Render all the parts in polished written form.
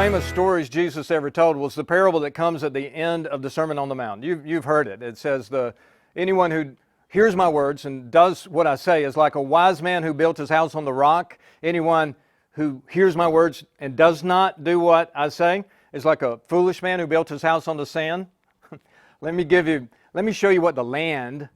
famous stories Jesus ever told was the parable that comes at the end of the Sermon on the Mount. You've heard it. It says, anyone who hears my words and does what I say is like a wise man who built his house on the rock. Anyone who hears my words and does not do what I say is like a foolish man who built his house on the sand. Let me show you what the land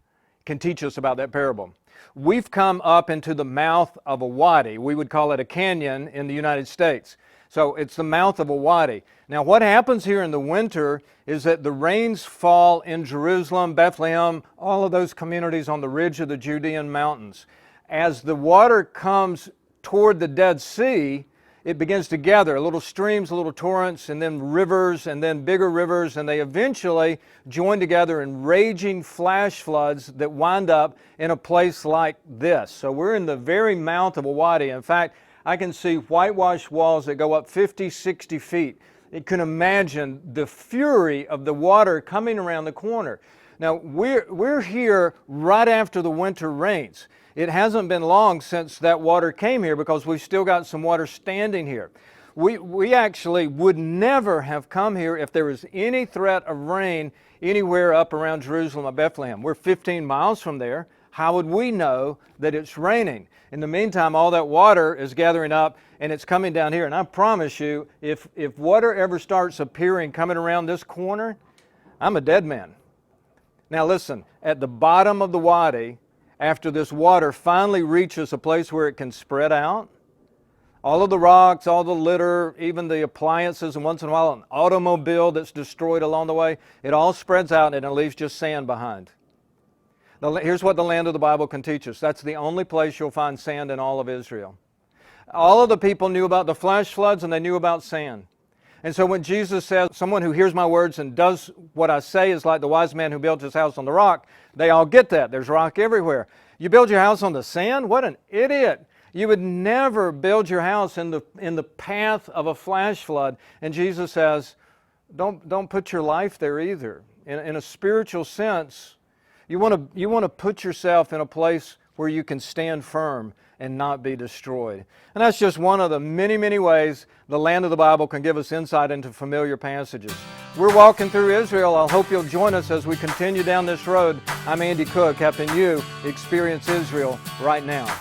can teach us about that parable. We've come up into the mouth of a wadi. We would call it a canyon in the United States. So it's the mouth of a wadi. Now what happens here in the winter is that the rains fall in Jerusalem, Bethlehem, all of those communities on the ridge of the Judean mountains. As the water comes toward the Dead Sea, it begins to gather, little streams, little torrents, and then rivers, and then bigger rivers, and they eventually join together in raging flash floods that wind up in a place like this. So we're in the very mouth of a wadi. In fact, I can see whitewashed walls that go up 50, 60 feet. You can imagine the fury of the water coming around the corner. Now, we're here right after the winter rains. It hasn't been long since that water came here because we've still got some water standing here. We actually would never have come here if there was any threat of rain anywhere up around Jerusalem or Bethlehem. We're 15 miles from there. How would we know that it's raining? In the meantime, all that water is gathering up and it's coming down here. And I promise you, if water ever starts appearing coming around this corner, I'm a dead man. Now listen, at the bottom of the wadi, after this water finally reaches a place where it can spread out, all of the rocks, all the litter, even the appliances, and once in a while an automobile that's destroyed along the way, it all spreads out and it leaves just sand behind. Here's what the land of the Bible can teach us. That's the only place you'll find sand in all of Israel. All of the people knew about the flash floods and they knew about sand. And so when Jesus says, someone who hears my words and does what I say is like the wise man who built his house on the rock, they all get that. There's rock everywhere. You build your house on the sand? What an idiot. You would never build your house in the path of a flash flood. And Jesus says, don't put your life there either. In a spiritual sense, you want to put yourself in a place where you can stand firm and not be destroyed. And that's just one of the many, many ways the land of the Bible can give us insight into familiar passages. We're walking through Israel. I hope you'll join us as we continue down this road. I'm Andy Cook, helping you experience Israel right now.